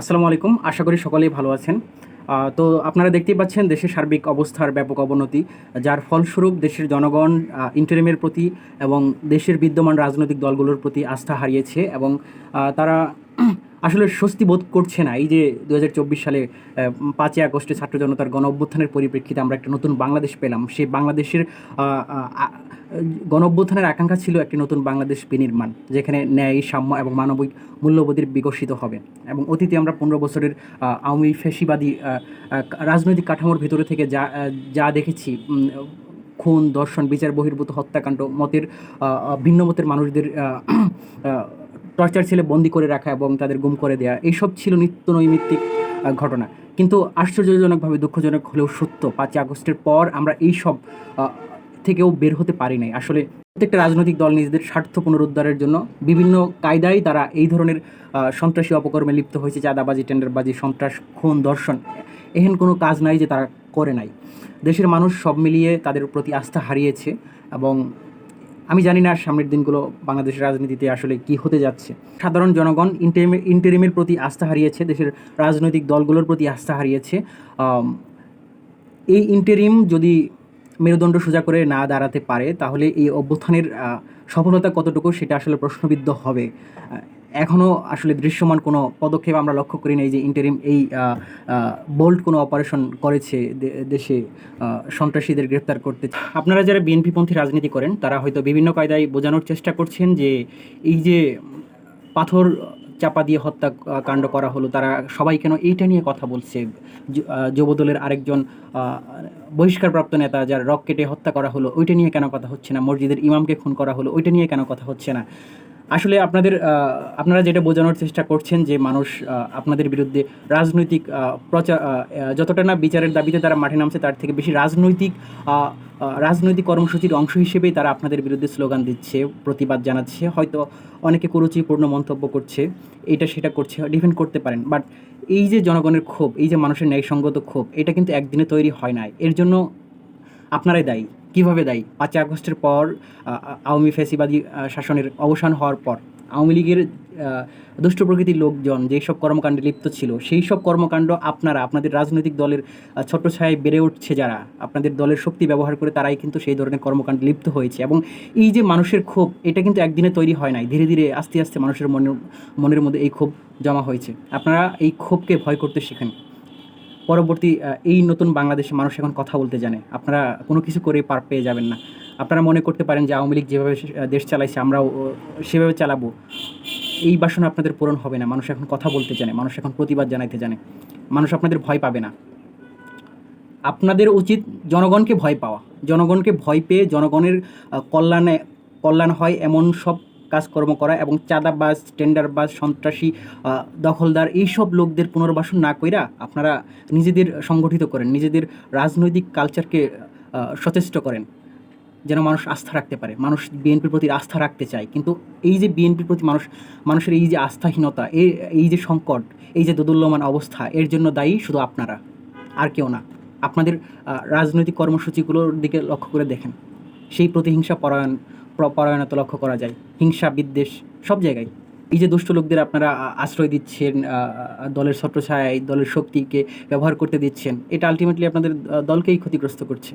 আসসালামু আলাইকুম। আশা করি সকলেই ভালো আছেন। তো আপনারা দেখতেই পাচ্ছেন দেশের সার্বিক অবস্থার ব্যাপক অবনতি, যার ফলস্বরূপ দেশের জনগণ ইন্টারিমের প্রতি এবং দেশের বিদ্যমান রাজনৈতিক দলগুলোর প্রতি আস্থা হারিয়েছে এবং তারা আসলে স্বস্তি বোধ করছে না। এই যে ২০২৪ সালে ৫ই আগস্টে ছাত্র জনতার গণ অভ্যুত্থানের পরিপ্রেক্ষিতে আমরা একটা নতুন বাংলাদেশ পেলাম। সেই বাংলাদেশের গণ অভ্যুত্থানের আকাঙ্ক্ষা ছিল একটি নতুন বাংলাদেশ বিনির্মাণ, যেখানে ন্যায়, সাম্য এবং মানবিক মূল্যবোধের বিকশিত হবে। এবং অতীতে আমরা ১৫ বছরের আওয়ামী ফ্যাসিবাদী রাজনৈতিক কাঠামোর ভেতরে থেকে যা দেখেছি, খুন, ধর্ষণ, বিচার বহির্ভূত হত্যাকাণ্ড, মতের ভিন্ন মতের মানুষদের টর্চার ছেলে বন্দি করে রাখা এবং তাদের গুম করে দেওয়া, এইসব ছিল নিত্য নৈমিত্তিক ঘটনা। কিন্তু আশ্চর্যজনকভাবে, দুঃখজনক হলেও সত্য, ৫ই আগস্টের পর আমরা এইসব থেকেও বের হতে পারি নাই। আসলে প্রত্যেকটা রাজনৈতিক দল নিজেদের স্বার্থ পুনরুদ্ধারের জন্য বিভিন্ন কায়দায় তারা এই ধরনের সন্ত্রাসী অপকর্মে লিপ্ত হয়েছে। চাঁদাবাজি, টেন্ডারবাজি, সন্ত্রাস, খুন, ধর্ষণ, এহেন কোনো কাজ নাই যে তারা করে নাই। দেশের মানুষ সব মিলিয়ে তাদের প্রতি আস্থা হারিয়েছে এবং আমি জানি না সামনের দিনগুলো বাংলাদেশের রাজনীতিতে আসলে কি হতে যাচ্ছে। সাধারণ জনগণ ইন্টারিমের প্রতি আস্থা হারিয়েছে, দেশের রাজনৈতিক দলগুলোর প্রতি আস্থা হারিয়েছে। এই ইন্টারিম যদি মেরুদণ্ড সোজা করে না দাঁড়াতে পারে, তাহলে এই অভ্যুত্থানের সফলতা কতটুকু সেটা আসলে প্রশ্নবিদ্ধ হবে। এখনও আসলে দৃশ্যমান কোনো পদক্ষেপ আমরা লক্ষ্য করি নাই যে ইন্টারিম এই বোল্ড কোনো অপারেশন করেছে দেশে সন্ত্রাসীদের গ্রেপ্তার করতে। আপনারা যারা বিএনপিপন্থী রাজনীতি করেন, তারা হয়তো বিভিন্ন কায়দায় বোঝানোর চেষ্টা করছেন যে এই যে পাথর চাপা দিয়ে হত্যাকাণ্ড করা হলো, তারা সবাই কেন এইটা নিয়ে কথা বলছে। যুবদলের আরেকজন বহিষ্কারপ্রাপ্ত নেতা যার রক কেটে হত্যা করা হলো, ওইটা নিয়ে কেন কথা হচ্ছে না। মসজিদের ইমামকে খুন করা হলো, ওইটা নিয়ে কেন কথা হচ্ছে না। আসলে আপনারা যেটা বোঝানোর চেষ্টা করছেন যে মানুষ আপনাদের বিরুদ্ধে রাজনৈতিক প্রচার, যতটা না বিচারের দাবিতে তারা মাঠে নামছে, তার থেকে বেশি রাজনৈতিক কর্মসূচির অংশ হিসেবেই তারা আপনাদের বিরুদ্ধে স্লোগান দিচ্ছে, প্রতিবাদ জানাচ্ছে। হয়তো অনেকে কুরুচিপূর্ণ মন্তব্য করছে, এটা সেটা করছে, ডিফেন্ড করতে পারেন। বাট এই যে জনগণের ক্ষোভ, এই যে মানুষের ন্যায়সঙ্গত ক্ষোভ, এটা কিন্তু একদিনে তৈরি হয় নাই। এর জন্য আপনারাই দায়ী। কীভাবে দায়ী? ৫ই আগস্টের পর আওয়ামী ফ্যাসিবাদী শাসনের অবসান হওয়ার পর আওয়ামী লীগের দুষ্ট প্রকৃতির লোকজন যেই সব কর্মকাণ্ডে লিপ্ত ছিল, সেই সব কর্মকাণ্ড আপনাদের রাজনৈতিক দলের ছত্রছায়ায় বেড়ে উঠছে যারা, আপনাদের দলের শক্তি ব্যবহার করে তারাই কিন্তু সেই ধরনের কর্মকাণ্ডে লিপ্ত হয়েছে। এবং এই যে মানুষের ক্ষোভ, এটা কিন্তু একদিনে তৈরি হয় নাই। ধীরে ধীরে আস্তে আস্তে মানুষের মনের মধ্যে এই ক্ষোভ জমা হয়েছে। আপনারা এই ক্ষোভকে ভয় করতে শিখেন। পরবর্তী এই নতুন বাংলাদেশে মানুষ এখন কথা বলতে জানে। আপনারা কোনো কিছু করে পার পেয়ে যাবেন না। আপনারা মনে করতে পারেন যে আওয়ামী লীগ যেভাবে দেশ চালাইছে আমরাও সেভাবে চালাবো। এই বাসনা আপনাদের পূরণ হবে না। মানুষ এখন কথা বলতে জানে, মানুষ এখন প্রতিবাদ জানাইতে জানে। মানুষ আপনাদের ভয় পাবে না। আপনাদের উচিত জনগণকে ভয় পাওয়া। জনগণকে ভয় পেয়ে জনগণের কল্যাণ হয় এমন সব কাজকর্ম করা এবং চাঁদাবাজ, টেন্ডারবাজ, সন্ত্রাসী, দখলদার, এইসব লোকদের পুনর্বাসন না কইরা আপনারা নিজেদের সংগঠিত করেন, নিজেদের রাজনৈতিক কালচারকে সচেষ্ট করেন, যেন মানুষ আস্থা রাখতে পারে। মানুষ বিএনপির প্রতি আস্থা রাখতে চায়, কিন্তু এই যে বিএনপির প্রতি মানুষের এই যে আস্থাহীনতা, এই যে সংকট, এই যে দোদুল্যমান অবস্থা, এর জন্য দায়ী শুধু আপনারা, আর কেউ না। আপনাদের রাজনৈতিক কর্মসূচিগুলোর দিকে লক্ষ্য করে দেখেন, সেই প্রতিহিংসা পরায়ণতা লক্ষ্য করা যায়। হিংসা, বিদ্বেষ সব জায়গায়। এই যে দুষ্ট লোকদের আপনারা আশ্রয় দিচ্ছেন, দলের ছত্রছায়ায় দলের শক্তিকে ব্যবহার করতে দিচ্ছেন, এটা আলটিমেটলি আপনাদের দলকেই ক্ষতিগ্রস্ত করছে।